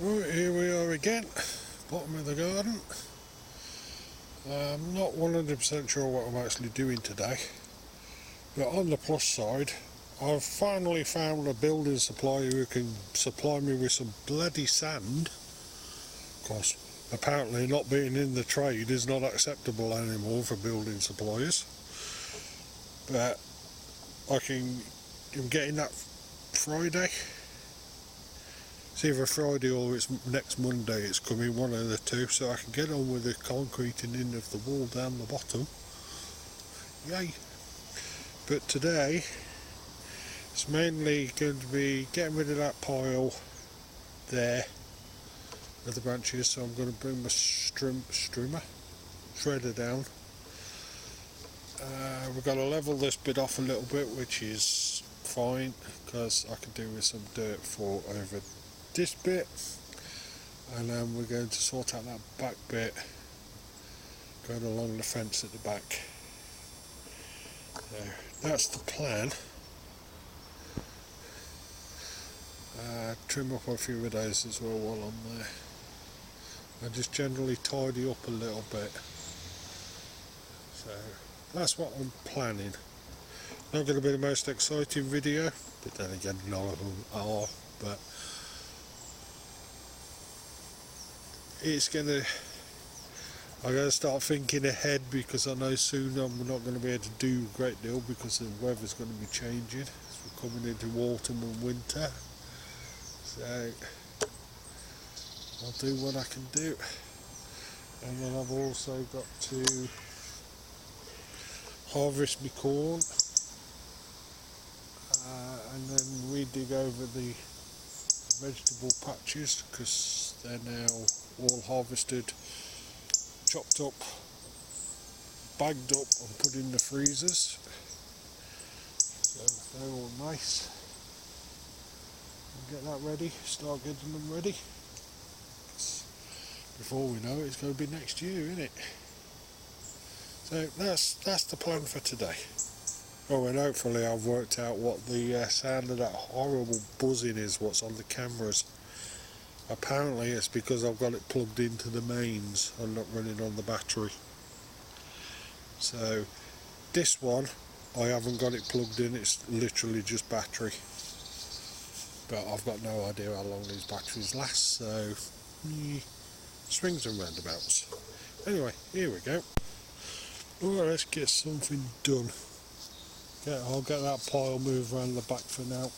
Right, here we are again, bottom of the garden. I'm not 100% sure what I'm actually doing today, but on the plus side, I've finally found a building supplier who can supply me with some bloody sand, because apparently not being in the trade is not acceptable anymore for building suppliers. But I'm getting that Friday. It's either Friday or it's next Monday it's coming, one of the two, so I can get on with the concreting in of the wall down the bottom. Yay! But today it's mainly going to be getting rid of that pile there of the branches, so I'm going to bring my shredder down. We've got to level this bit off a little bit, which is fine because I can do with some dirt for over this bit, and then we're going to sort out that back bit going along the fence at the back. So that's the plan. Trim up a few of those as well while I'm there, and just generally tidy up a little bit. So that's what I'm planning. Not going to be the most exciting video, but then again none of them are, but I'm going to start thinking ahead, because I know soon I'm not going to be able to do a great deal because the weather's going to be changing. We're coming into autumn and winter, so I'll do what I can do. And then I've also got to harvest my corn, and then re-dig over the vegetable patches because they're now all harvested, chopped up, bagged up and put in the freezers, so they're all nice. Get that ready, start getting them ready. Before we know it, it's going to be next year, isn't it? So that's the plan for today. Oh, and hopefully I've worked out what the sound of that horrible buzzing is, what's on the cameras. Apparently it's because I've got it plugged into the mains and not running on the battery. So this one, I haven't got it plugged in, it's literally just battery. But I've got no idea how long these batteries last, so swings and roundabouts. Anyway, here we go. Alright, let's get something done. I'll get that pile moved around the back for now.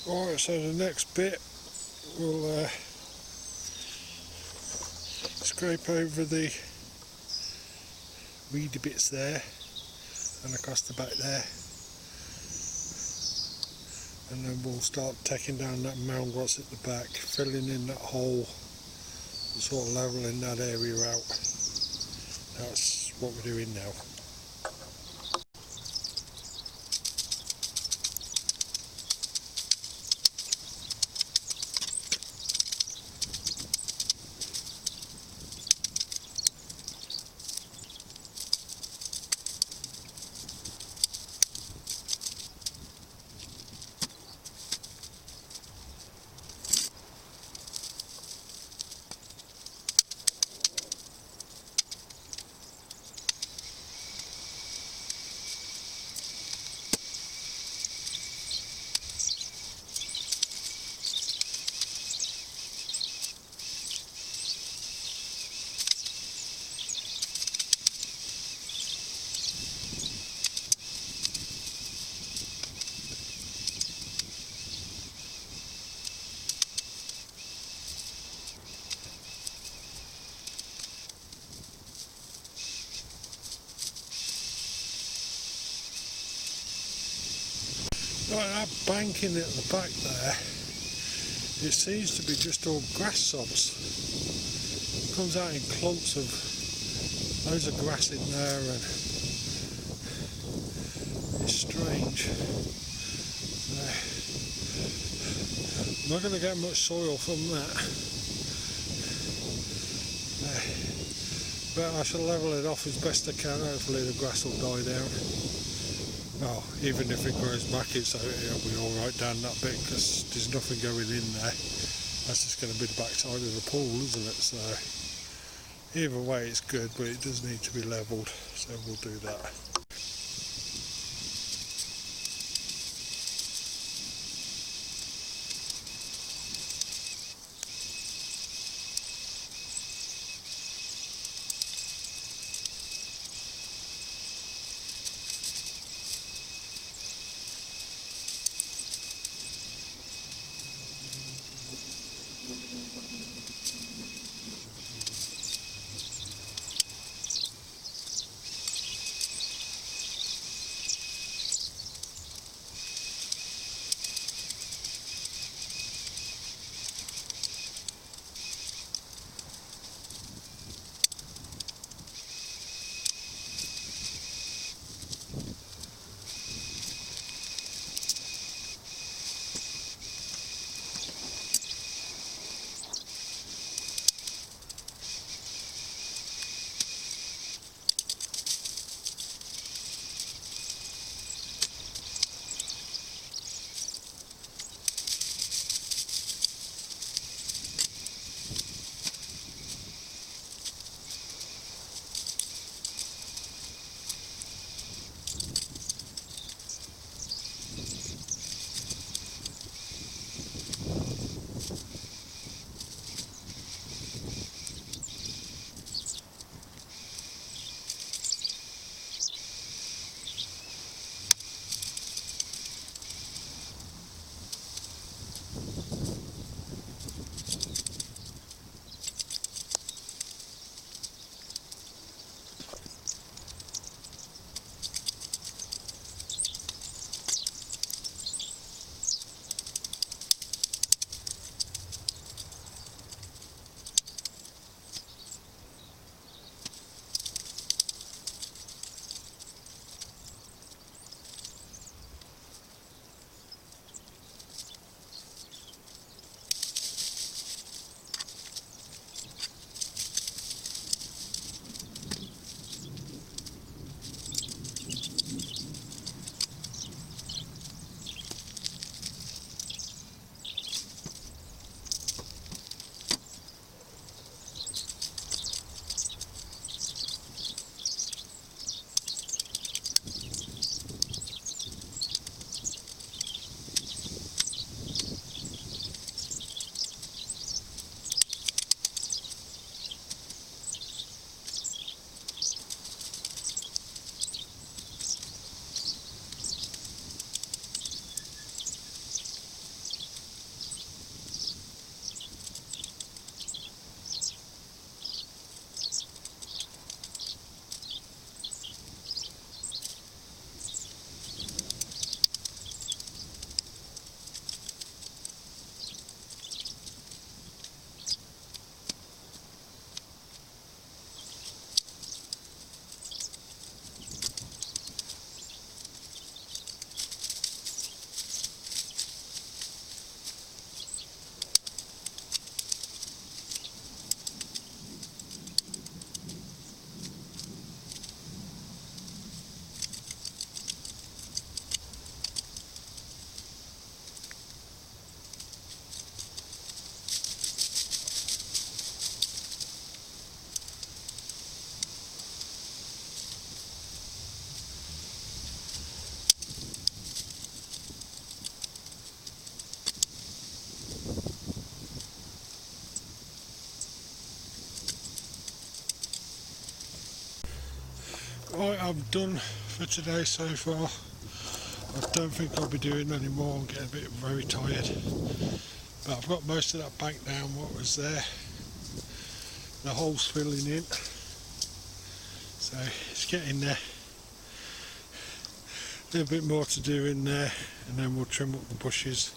Alright, so the next bit we'll scrape over the weedy bits there and across the back there, and then we'll start taking down that mound what's at the back, filling in that hole, sort of levelling that area out. That's what we're doing now. Like that banking at the back there, it seems to be just all grass sods. It comes out in clumps of loads of grass in there, and it's strange. I'm not going to get much soil from that, but I shall level it off as best I can. Hopefully the grass will die down. Well, even if it grows back, it'll be alright down that bit, because there's nothing going in there. That's just going to be the backside of the pool, isn't it? So either way it's good, but it does need to be levelled, so we'll do that. Right, I'm done for today so far. I don't think I'll be doing any more. I'm getting a bit very tired. But I've got most of that bank down what was there. The hole's filling in. So it's getting there. A little bit more to do in there and then we'll trim up the bushes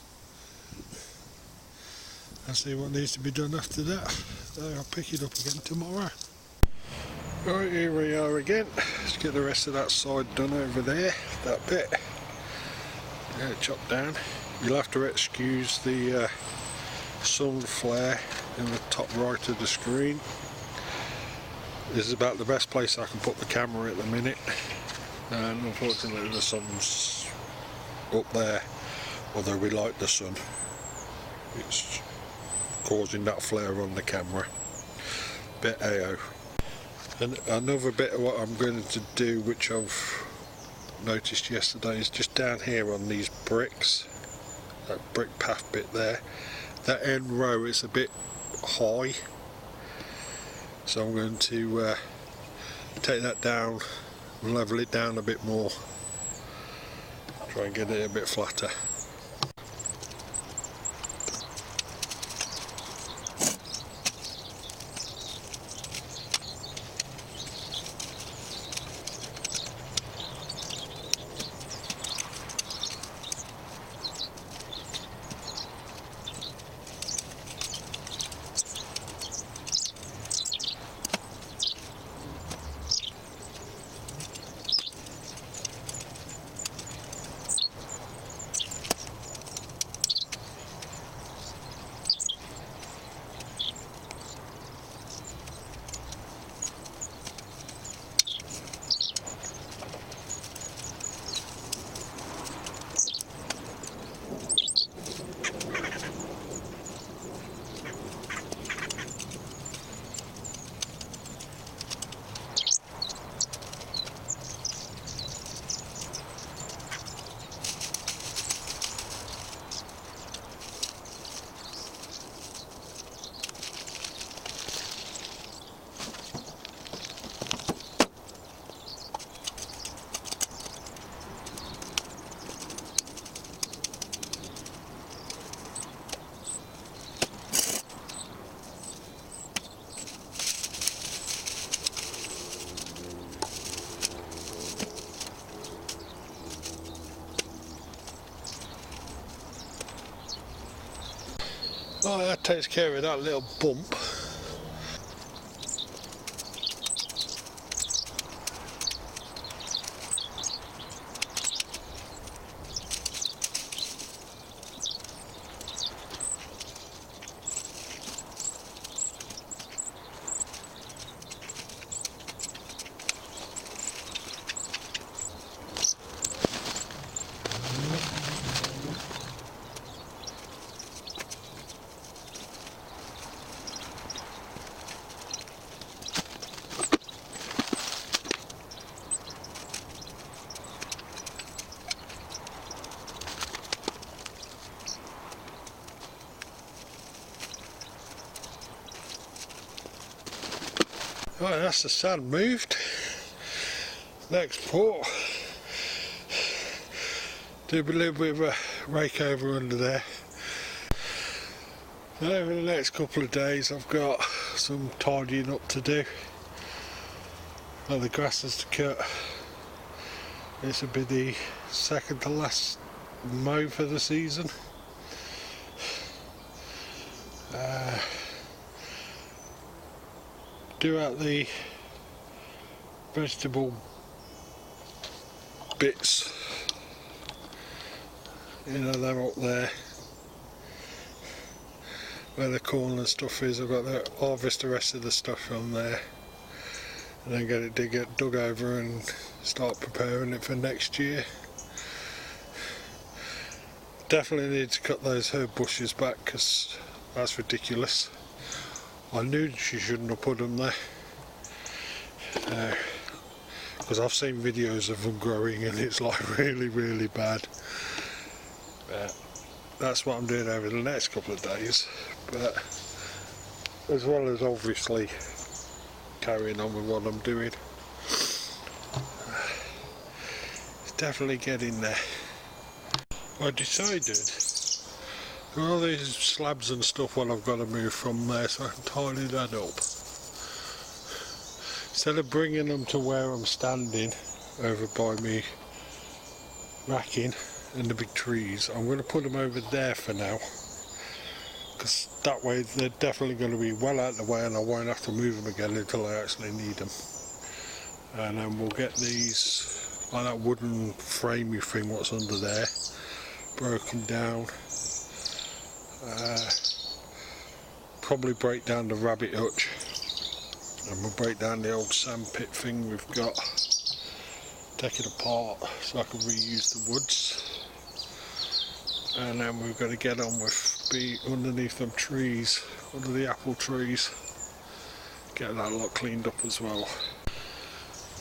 and see what needs to be done after that. So I'll pick it up again tomorrow. Right, here we are again. Let's get the rest of that side done over there, that bit. Get it chopped down. You'll have to excuse the sun flare in the top right of the screen. This is about the best place I can put the camera at the minute. And unfortunately the sun's up there, although we like the sun. It's causing that flare on the camera. Bit AO. And another bit of what I'm going to do, which I've noticed yesterday, is just down here on these bricks, that brick path bit there, that end row is a bit high, so I'm going to take that down and level it down a bit more, try and get it a bit flatter. Oh, that takes care of that little bump. Right, that's the sand moved. Next part, do a little bit of a rake over under there. Over the next couple of days I've got some tidying up to do. Well, the grass is to cut. This will be the second to last mow for the season. Do out the vegetable bits, you know, they're up there where the corn and stuff is. I've got to harvest the rest of the stuff on there and then get it dug over and start preparing it for next year. Definitely need to cut those herb bushes back because that's ridiculous. I knew she shouldn't have put them there because I've seen videos of them growing and it's like really bad. But that's what I'm doing over the next couple of days, but as well as obviously carrying on with what I'm doing. definitely get in there. I decided all these slabs and stuff, what I've got to move from there, so I can tidy that up. Instead of bringing them to where I'm standing over by me racking and the big trees, I'm going to put them over there for now, because that way they're definitely going to be well out of the way and I won't have to move them again until I actually need them. And then we'll get these, like that wooden framey thing what's under there, broken down. Probably break down the rabbit hutch, and we'll break down the old sandpit thing we've got, take it apart so I can reuse the woods. And then we're going to get on with be underneath them trees, under the apple trees, get that lot cleaned up as well.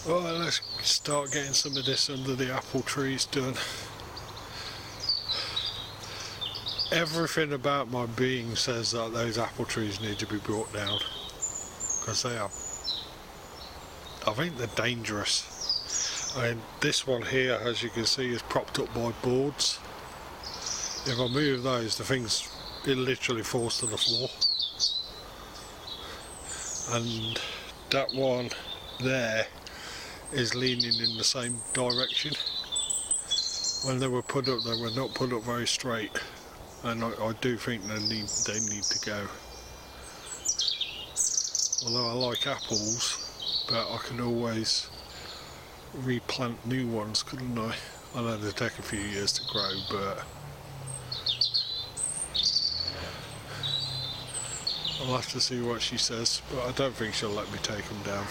Alright, let's start getting some of this under the apple trees done. Everything about my being says that those apple trees need to be brought down, because they are, I think they're dangerous. I mean, this one here, as you can see, is propped up by boards. If I move those, it literally falls to the floor. And that one there is leaning in the same direction. When they were put up, they were not put up very straight. And I do think they need to go. Although I like apples, but I can always replant new ones, couldn't I? I know they take a few years to grow, but I'll have to see what she says, but I don't think she'll let me take them down.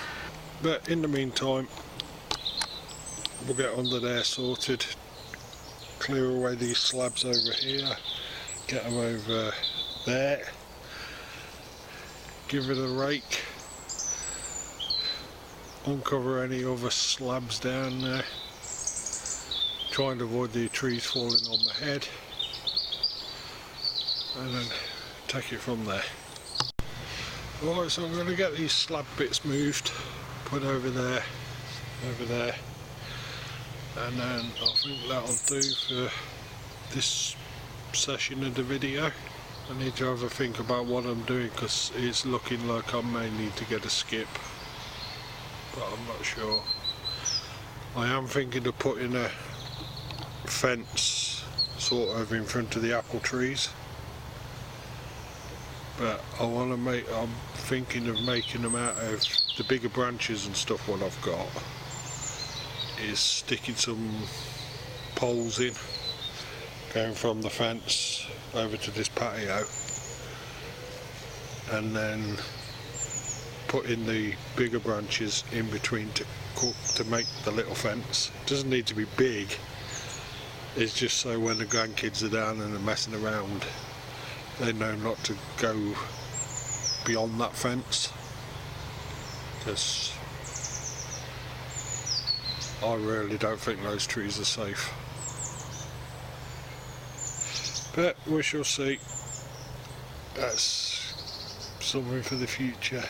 But in the meantime, we'll get under there sorted, clear away these slabs over here, get them over there, give it a rake, uncover any other slabs down there, try and avoid the trees falling on my head, and then take it from there. Alright, so I'm going to get these slab bits moved, put over there, and then I think that'll do for this session of the video. I need to have a think about what I'm doing, because it's looking like I may need to get a skip, but I'm not sure. I am thinking of putting a fence sort of in front of the apple trees, but I'm thinking of making them out of the bigger branches and stuff. What I've got is sticking some poles in, going from the fence over to this patio, and then putting the bigger branches in between to make the little fence. It doesn't need to be big, it's just so when the grandkids are down and they're messing around, they know not to go beyond that fence, because I really don't think those trees are safe. But we shall see. That's something for the future.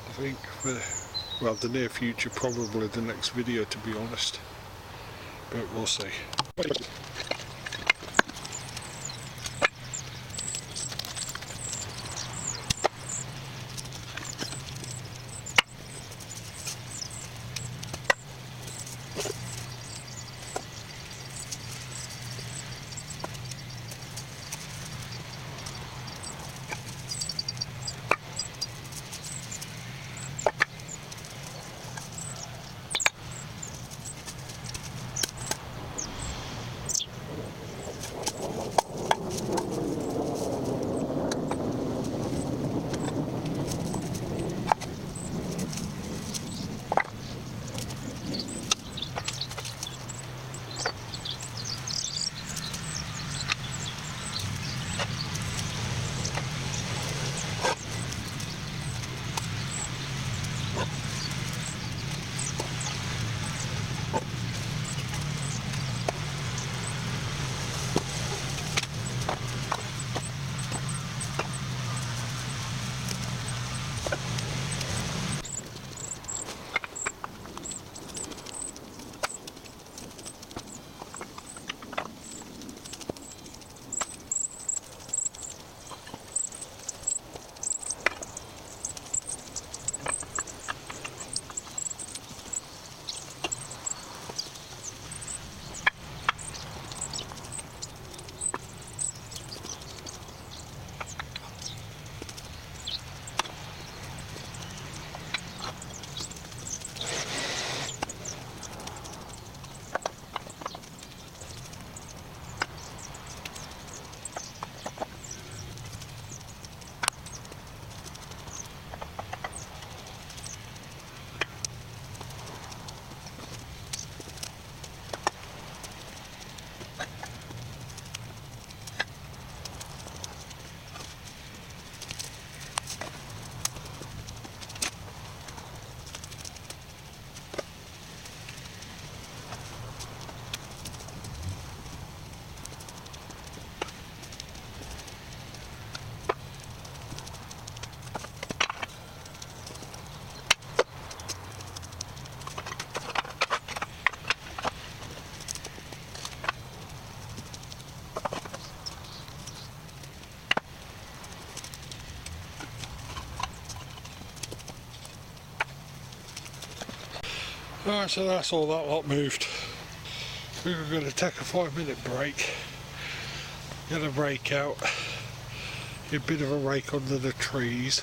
I think for, well, the near future, probably the next video, to be honest. But we'll see. Alright, so that's all that lot moved. We were going to take a 5-minute break, get a rake out, get a bit of a rake under the trees.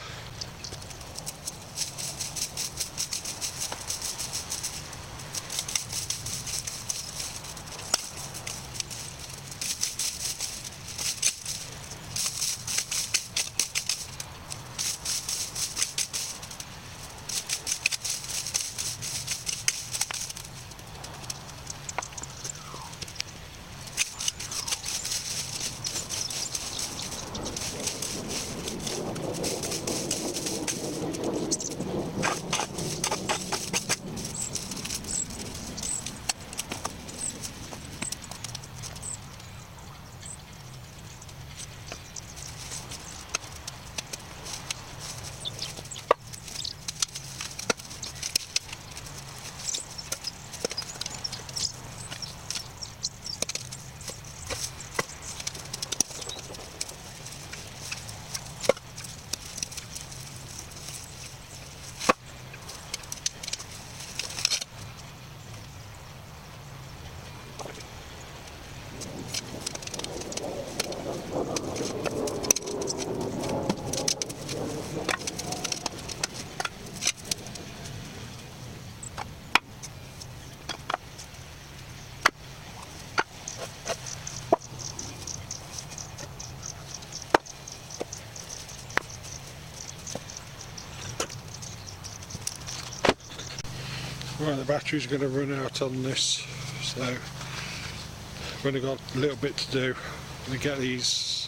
Right, the battery's going to run out on this, so I've only got a little bit to do. I'm going to get these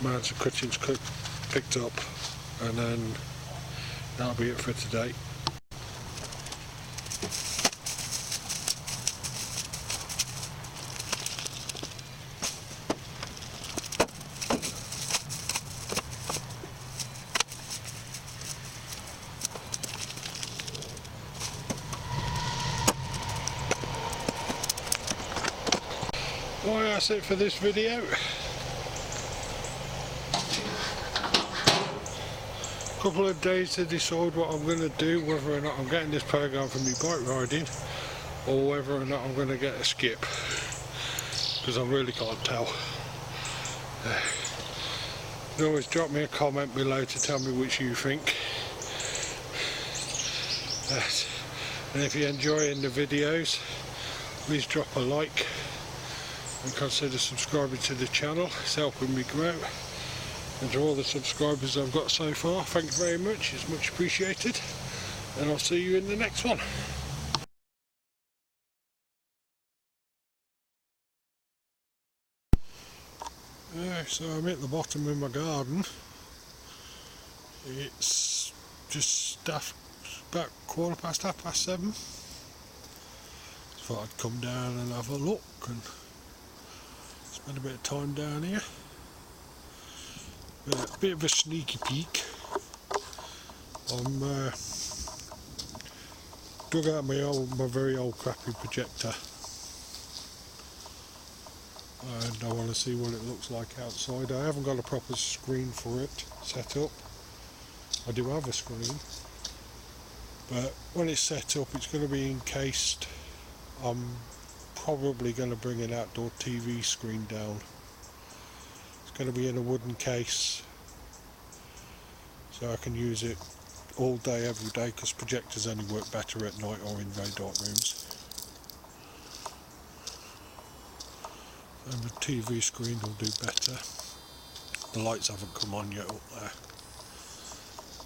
mounds of cuttings picked up, and then that'll be it for today. Well, that's it for this video. Couple of days to decide what I'm going to do, whether or not I'm getting this program for me bike riding or whether or not I'm going to get a skip, because I really can't tell. You can always drop me a comment below to tell me which you think. And if you're enjoying the videos, please drop a like and consider subscribing to the channel. It's helping me grow. And to all the subscribers I've got so far, thank you very much, it's much appreciated, and I'll see you in the next one. So I'm at the bottom of my garden. It's just about 7:15. Thought I'd come down and have a look and spend a bit of time down here. A bit of a sneaky peek. I'm dug out my very old crappy projector, and I want to see what it looks like outside. I haven't got a proper screen for it set up. I do have a screen, but when it's set up it's going to be encased. I'm probably going to bring an outdoor TV screen down. It's going to be in a wooden case, so I can use it all day every day, because projectors only work better at night or in very dark rooms. And the TV screen will do better. The lights haven't come on yet up there,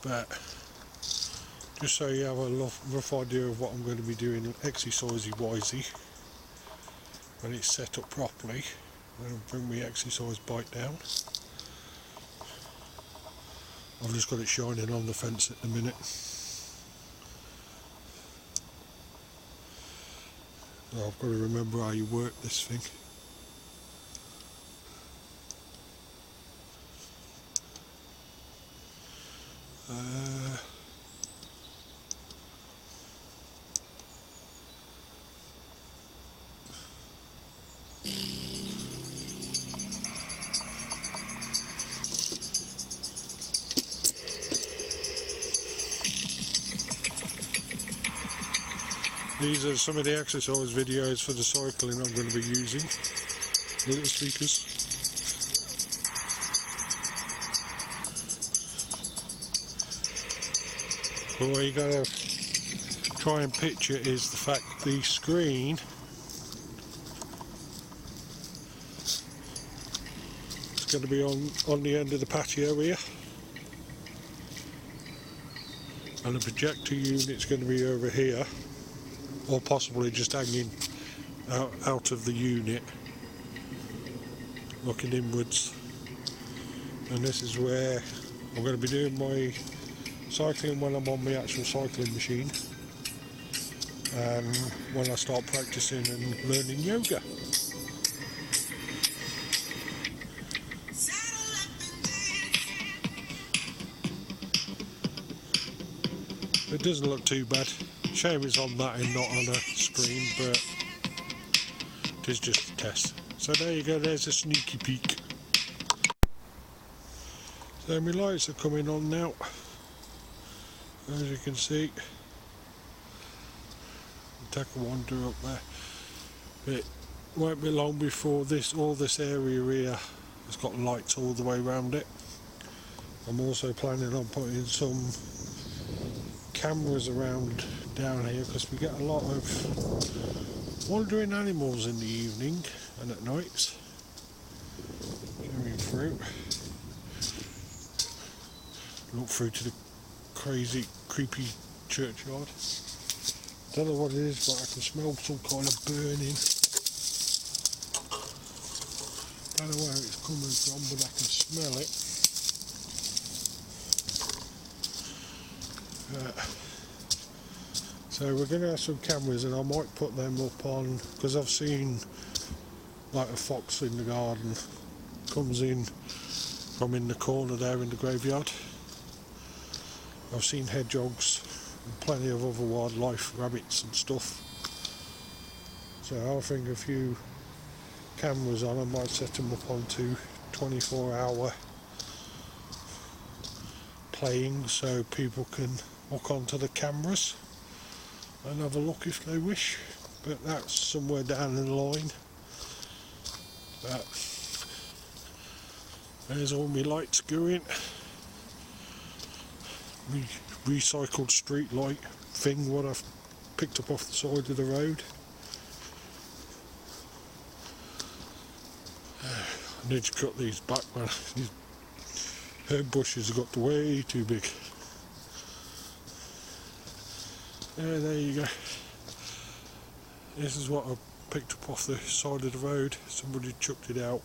but just so you have a rough idea of what I'm going to be doing exercisey-wisey when it's set up properly. I'm going to bring my exercise bike down. I've just got it shining on the fence at the minute. So I've got to remember how you work this thing. These are some of the exercise videos for the cycling I'm going to be using. Little speakers. But what you got to try and picture is the fact the screen is going to be on the end of the patio here, and the projector unit's going to be over here, or possibly just hanging out of the unit, looking inwards. And this is where I'm going to be doing my cycling when I'm on my actual cycling machine, and when I start practicing and learning yoga. It doesn't look too bad. Shame it's on that and not on a screen, but it is just a test. So there you go, there's a sneaky peek. So my lights are coming on now, as you can see. Take a wander up there. It won't be long before all this area here has got lights all the way around it. I'm also planning on putting some cameras around down here, because we get a lot of wandering animals in the evening and at nights coming through. Look through to the crazy, creepy churchyard. Don't know what it is, but I can smell some kind of burning. Don't know where it's coming from, but I can smell it. So we're going to have some cameras, and I might put them up on, because I've seen like a fox in the garden comes in from in the corner there in the graveyard. I've seen hedgehogs and plenty of other wildlife, rabbits and stuff. So I'll think a few cameras on. I might set them up onto 24-hour playing, so people can hook onto the cameras and have a look if they wish. But that's somewhere down the line. But there's all my lights going. Recycled street light thing what I've picked up off the side of the road. I need to cut these back, man. These herb bushes have got way too big. Yeah, there you go. This is what I picked up off the side of the road. Somebody chucked it out,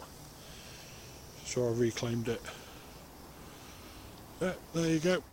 so I reclaimed it. Yeah, there you go.